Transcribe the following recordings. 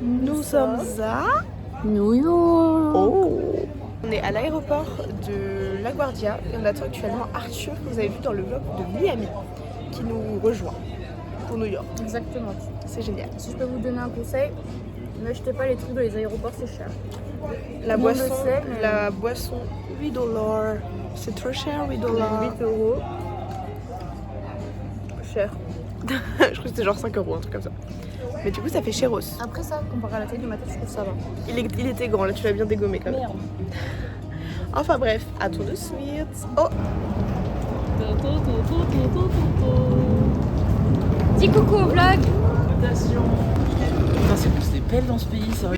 Nous sommes à New York. Oh. On est à l'aéroport de LaGuardia et on attend actuellement Arthur, que vous avez vu dans le vlog de Miami, qui nous rejoint pour New York. Exactement. C'est génial. Si je peux vous donner un conseil, n'achetez pas les trucs dans les aéroports, c'est cher. La Tout le monde boisson, le sait, mais- la boisson, $8. C'est trop cher, $8. 8 euros. Cher. Je crois que c'était genre 5 euros, un truc comme ça. Mais du coup, ça fait cheros. Après ça, comparé à la taille de ma tête, je trouve que ça va. Il était grand, là tu l'as bien dégommé quand même. Merde. Enfin bref, à tout de suite. Oh, Dis coucou au vlog. Attention. Putain, c'est plus des pelles dans ce pays, sérieux.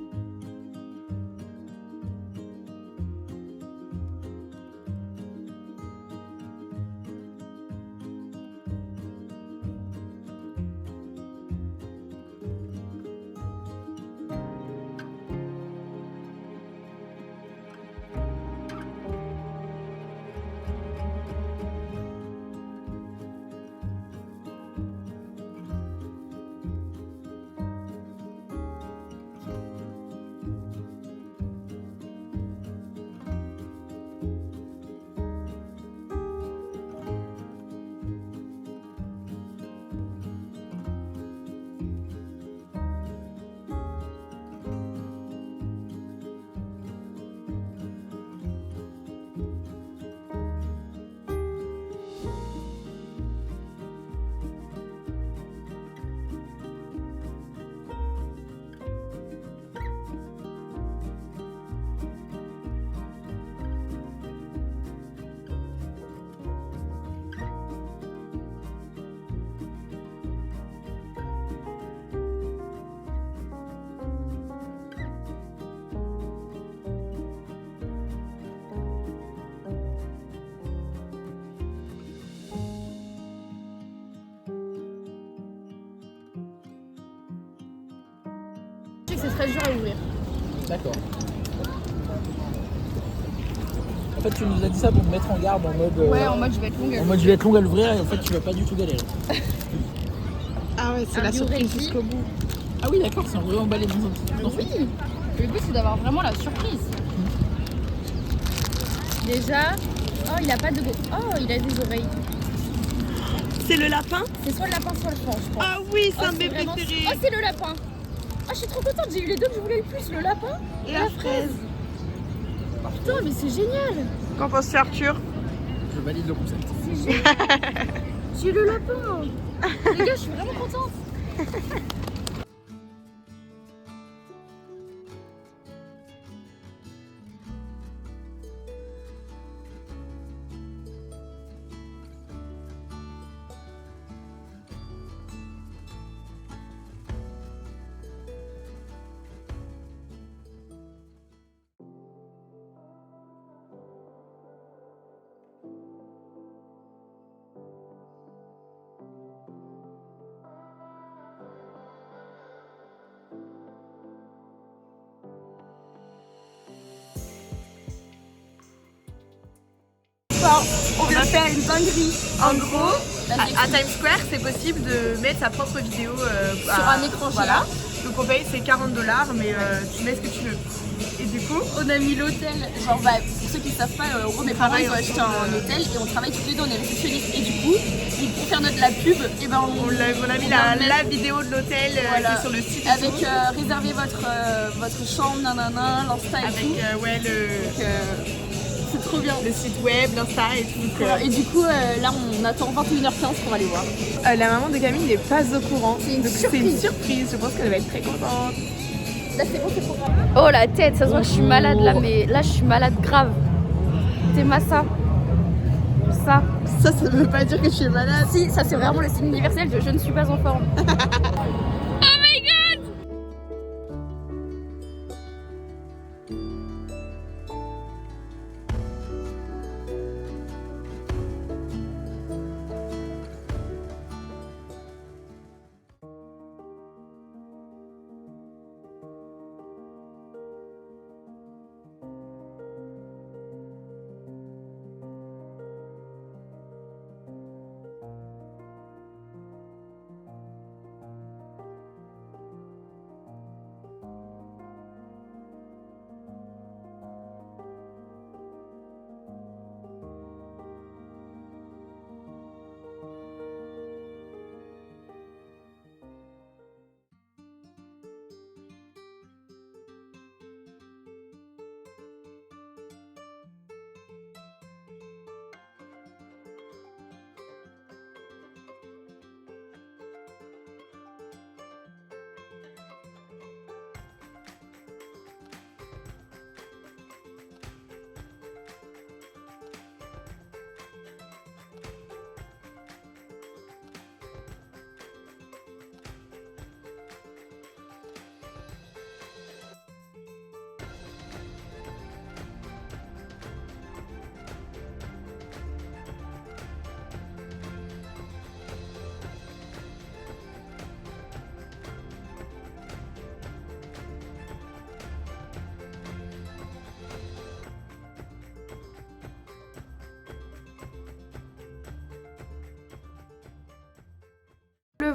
Je sais que c'est très dur à ouvrir. D'accord. En fait, tu nous as dit ça pour me mettre en garde en mode. Ouais, en mode je vais être longue. En mode je vais être longue à l'ouvrir et en fait, tu vas pas du tout galérer. ah ouais, c'est Un la bio surprise régie. jusqu'au bout. Ah oui, d'accord, c'est emballé dans un petit truc en fait. Oui. Le but c'est d'avoir vraiment la surprise. Déjà, oh il a pas de go. Oh il a des oreilles. C'est le lapin? C'est soit le lapin soit le fan, je pense. Ah oui, c'est Oh, un de mes vraiment- préférés. Oh c'est le lapin. Ah je suis trop contente, j'ai eu les deux que je voulais le plus, le lapin Et la fraise. Putain mais c'est génial. Qu'en penses-tu, Arthur? Je valide le concept. C'est génial. J'ai eu le lapin. Les gars je suis vraiment contente. On vient faire une dinguerie. En gros, à Times Square, c'est possible de mettre sa propre vidéo Sur un écran Voilà. Donc on paye, c'est $40, mais tu mets ce que tu veux. Et du coup, On a mis l'hôtel, genre bah, pour ceux qui ne savent pas, en gros mes parents ils ont acheté un hôtel et on travaille tous les deux, on est réceptionnistes. Et du coup, pour faire notre la pub, et ben on a mis la vidéo de l'hôtel Voilà. qui est sur le site. et avec tout. réserver votre chambre, nanana, l'insta et Avec tout. ouais, Donc, c'est trop bien. le site web, l'insta et tout. Donc, Et du coup, là on attend 21h15 pour aller voir. la maman de Camille n'est pas au courant. C'est une Donc c'est une surprise. Je pense qu'elle va être très contente. Là c'est bon, c'est trop grave. Oh la tête, ça se voit que je suis malade là, mais là je suis malade grave. T'es massa. Ça. Ça veut pas dire que je suis malade. Si, ça c'est vraiment le signe universel de je ne suis pas en forme.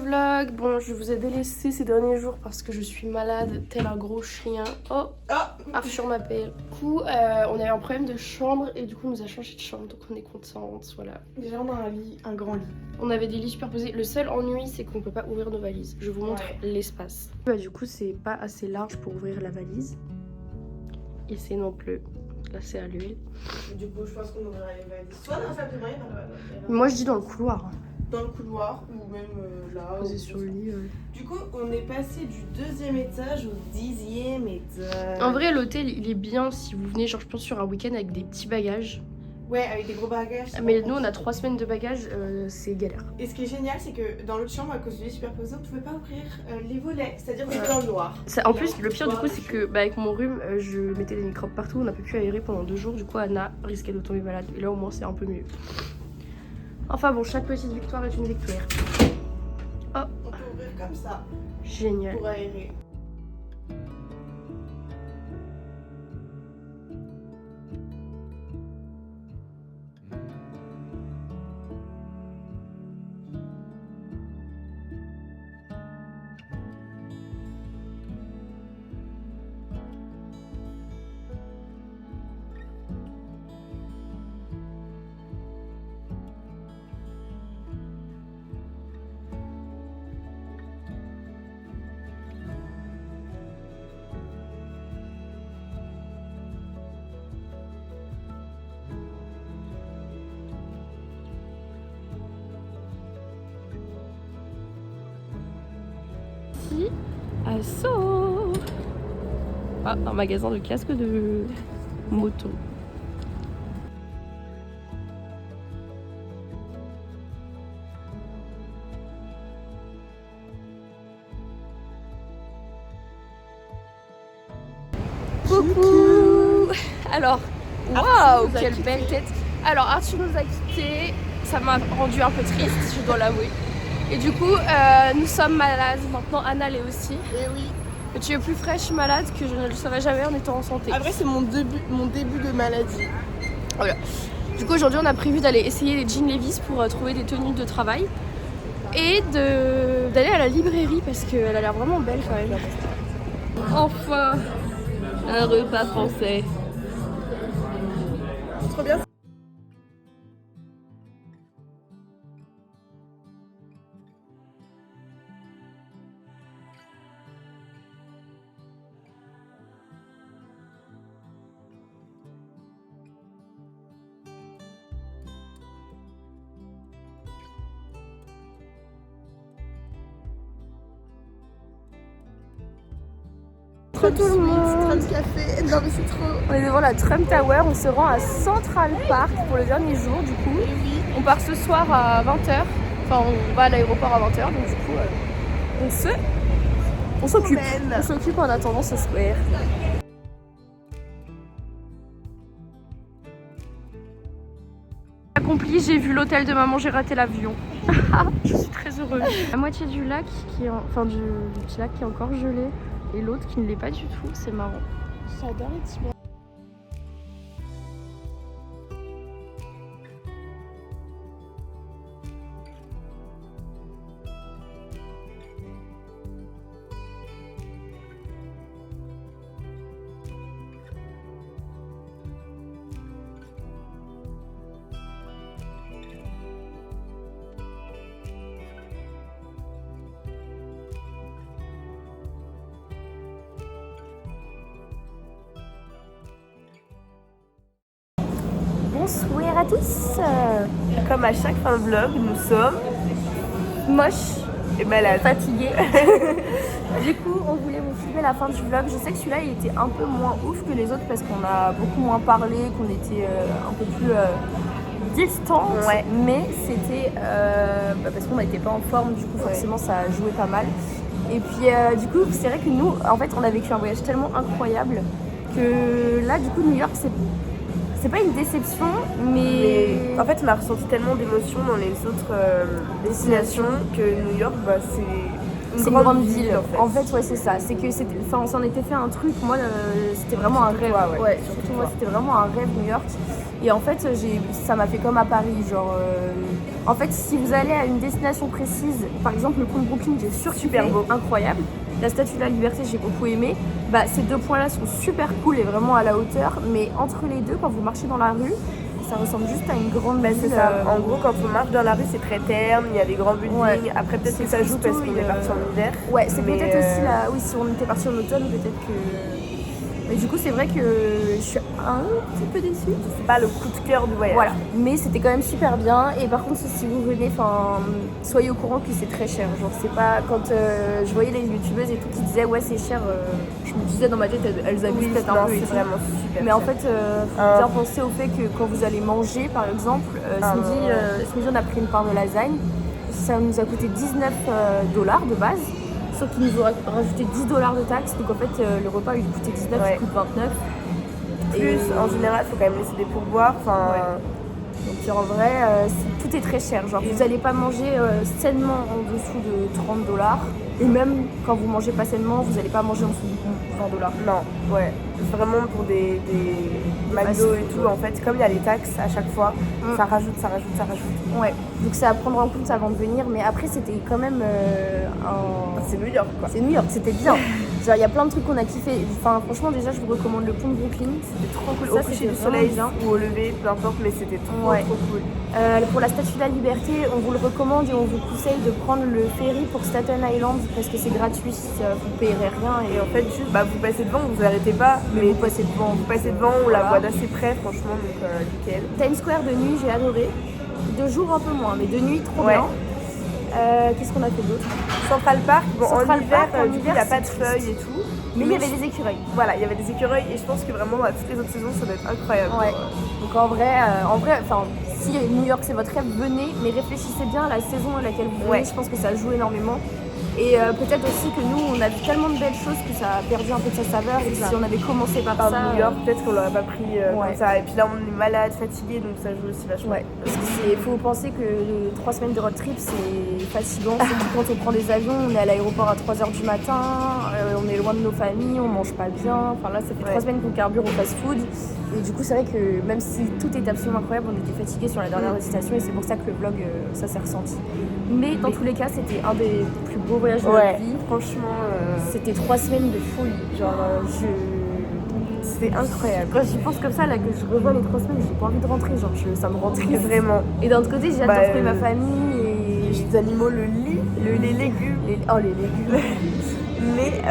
vlog. Bon, je vous ai délaissé ces derniers jours parce que je suis malade, tel un gros chien. Oh, Arthur m'appelle. Du coup, on a eu un problème de chambre et du coup, on nous a changé de chambre, donc on est contente, voilà. Déjà, on a un lit, un grand lit. On avait des lits superposés. Le seul ennui, c'est qu'on peut pas ouvrir nos valises. Je vous montre l'espace. Bah, du coup, c'est pas assez large pour ouvrir la valise. Ici non plus. Là, c'est à l'huile. Du coup, je pense qu'on ouvrira les valises. Soit dans la salle de bain, Moi, je dis dans le couloir. dans le couloir ou même là. Posé sur le lit. Du coup, on est passé du 2e étage au 10e étage. En vrai, l'hôtel, il est bien si vous venez, genre, je pense, sur un week-end avec des petits bagages. Ouais, avec des gros bagages. Mais nous, on a 3 semaines de bagages, c'est galère. Et ce qui est génial, c'est que dans l'autre chambre, à cause du lit superposé, on pouvait pas ouvrir les volets. C'est-à-dire que c'était dans le noir. En plus, le pire du coup, c'est que avec mon rhume, je mettais des microbes partout. On n'a pas pu aérer pendant 2 jours. Du coup, Anna risquait de tomber malade. Et là, au moins, c'est un peu mieux. Enfin bon, chaque petite victoire est une victoire. Oh, On peut ouvrir comme ça génial. pour aérer. À Sceaux. Ah, un magasin de casques de moto. Coucou. Alors, waouh, quelle belle tête. Alors, Arthur nous a quittés. Ça m'a rendu un peu triste, je dois l'avouer. Et du coup, nous sommes malades. Maintenant, Anna l'est aussi. Et oui. Et tu es plus fraîche malade que je ne le serais jamais en étant en santé. Après, c'est mon début de maladie. Voilà. Du coup, aujourd'hui, on a prévu d'aller essayer les jeans Levi's pour trouver des tenues de travail. Et d'aller à la librairie parce qu'elle a l'air vraiment belle quand même. Enfin, un repas français. Trop bien. Tout le monde. Trump Café. Non mais c'est trop. On est devant la Trump Tower, on se rend à Central Park pour le dernier jour du coup. On part ce soir à 20h, enfin on va à l'aéroport à 20h, donc du coup on s'occupe en attendant ce soir. Accompli, j'ai vu l'hôtel de maman, j'ai raté l'avion. Je suis très heureuse. La moitié du lac qui est du petit lac qui est encore gelé et l'autre qui ne l'est pas du tout, c'est marrant. J'adore les petits. Bonsoir à tous. Comme à chaque fin de vlog, nous sommes Moche et malades. fatiguée. Du coup, on voulait vous filmer la fin du vlog. Je sais que celui-là, il était un peu moins ouf que les autres parce qu'on a beaucoup moins parlé, qu'on était un peu plus distante. Ouais. Mais c'était parce qu'on n'était pas en forme, du coup, forcément, ça a joué pas mal. Et puis, du coup, c'est vrai que nous, en fait, on a vécu un voyage tellement incroyable que là, du coup, New York, c'est pas une déception, mais En fait, on a ressenti tellement d'émotions dans les autres destinations que New York, bah, c'est C'est une grande ville. En fait, ouais, c'est ça. C'est que on s'en était fait un truc. Moi, c'était vraiment un rêve. Ouais, surtout moi, c'était vraiment un rêve New York. Et en fait, ça m'a fait comme à Paris. Genre, en fait, si vous allez à une destination précise, par exemple le pont de Brooklyn, j'ai super beau, incroyable. La Statue de la Liberté, j'ai beaucoup aimé. Bah, ces 2 points-là sont super cool et vraiment à la hauteur. Mais entre les deux, quand vous marchez dans la rue, ça ressemble juste à une grande ville. C'est ça. En gros, quand on marche dans la rue, c'est très terne, il y a des grands buildings. Ouais. Après, peut-être que ça joue parce qu'on est parti en hiver. Ouais, c'est peut-être aussi là. Oui, si on était parti en automne, peut-être que. Mais du coup, c'est vrai que je suis un petit peu déçue. C'est pas le coup de cœur du voyage. Voilà, mais c'était quand même super bien. Et par contre, si vous venez, soyez au courant que c'est très cher. Genre, c'est pas quand je voyais les youtubeuses et tout qui disaient ouais, c'est cher. Je me disais dans ma tête, elles abusent peut-être un peu. C'est vraiment super. Mais en fait, faut bien penser au fait que quand vous allez manger, par exemple, ce midi, on a pris une part de lasagne. Ça nous a coûté $19 de base. Sauf qu'ils nous ont rajouté $10 de taxes, donc en fait le repas il coûtait 19, il coûte 29. Plus en général, il faut quand même laisser des pourboires. Donc en vrai, tout est très cher. Genre vous n'allez pas manger sainement en dessous de $30. Et même quand vous mangez pas sainement, vous n'allez pas manger en dessous de $20. Non, ouais. Vraiment pour des McDo et tout, en fait, comme il y a les taxes à chaque fois, ça rajoute. Ouais, donc c'est à prendre en compte avant de venir, mais après c'était quand même c'est New York quoi. C'est New York, c'était bien. Genre il y a plein de trucs qu'on a kiffé. Enfin franchement déjà je vous recommande le pont de Brooklyn, c'était trop cool. Au coucher du soleil ou au lever, peu importe, mais c'était trop cool. Pour la Statue de la Liberté, on vous le recommande et on vous conseille de prendre le ferry pour Staten Island parce que c'est gratuit, vous ne payerez rien. Et en fait juste vous passez devant, vous arrêtez pas, mais vous passez devant, on la voit d'assez près franchement, donc nickel. Times Square de nuit j'ai adoré, de jour un peu moins, mais de nuit trop bien. Qu'est-ce qu'on a fait d'autre? Central Park, en hiver, il n'y a pas de feuilles et tout. Mais il y avait des écureuils. Voilà, il y avait des écureuils et je pense que vraiment à toutes les autres saisons ça doit être incroyable. Ouais. Donc en vrai, si New York c'est votre rêve, venez, mais réfléchissez bien à la saison à laquelle vous venez, je pense que ça joue énormément. Et peut-être aussi que nous on a vu tellement de belles choses que ça a perdu un peu de sa saveur et si on avait commencé par ça. New York peut-être qu'on l'aurait pas pris comme ça. Et puis là on est malade, fatigué, donc ça joue aussi vachement. Ouais, parce qu'il faut penser que 3 semaines de road trip c'est fatigant, surtout quand on prend des avions, on est à l'aéroport à 3h du matin, on est loin de nos familles, on mange pas bien. Enfin là ça fait 3 semaines qu'on carbure au fast food. Et du coup c'est vrai que même si tout est absolument incroyable, on était fatigués sur la dernière destination et c'est pour ça que le vlog ça s'est ressenti. Mais dans tous les cas c'était un des plus beaux voyages de notre vie. Franchement, c'était 3 semaines de folie. Genre, c'était incroyable. Quand j'y pense comme ça, là, que je revois les 3 semaines, j'ai pas envie de rentrer. Genre, ça me rend triste. Vraiment. Et d'un autre côté, j'ai hâte de retrouver ma famille et les animaux, les légumes. Les légumes. Mais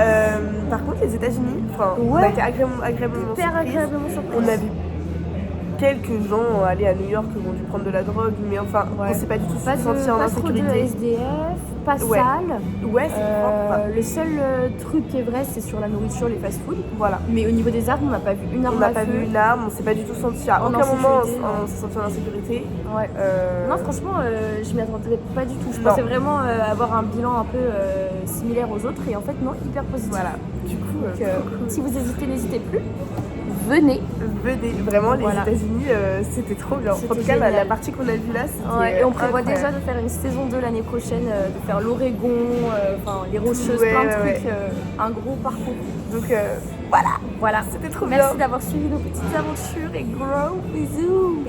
par contre, les États-Unis, on a été agréablement surpris. On a vu quelques gens aller à New York qui ont dû prendre de la drogue, mais enfin, on s'est pas du tout senti en insécurité. Pas de SDF, pas sale. Ouais, c'est propre. Le seul truc qui est vrai, c'est sur la nourriture, les fast-food. Voilà. Mais au niveau des armes, on n'a pas vu une arme. On n'a pas vu une arme, on s'est pas du tout senti à aucun moment on s'est senti en insécurité. Ouais. Non, franchement, je m'y attendais pas du tout. Je pensais vraiment avoir un bilan un peu similaire aux autres, et en fait, non, hyper positif. Voilà. Du coup, si vous hésitez, n'hésitez plus. Venez, vraiment les États-Unis c'était trop bien. En tout cas la partie qu'on a vue là c'était et on prévoit déjà de faire une saison 2 l'année prochaine, de faire l'Oregon, les Rocheuses, plein de trucs, un gros parcours. Donc voilà, c'était trop bien. Merci d'avoir suivi nos petites aventures et gros bisous.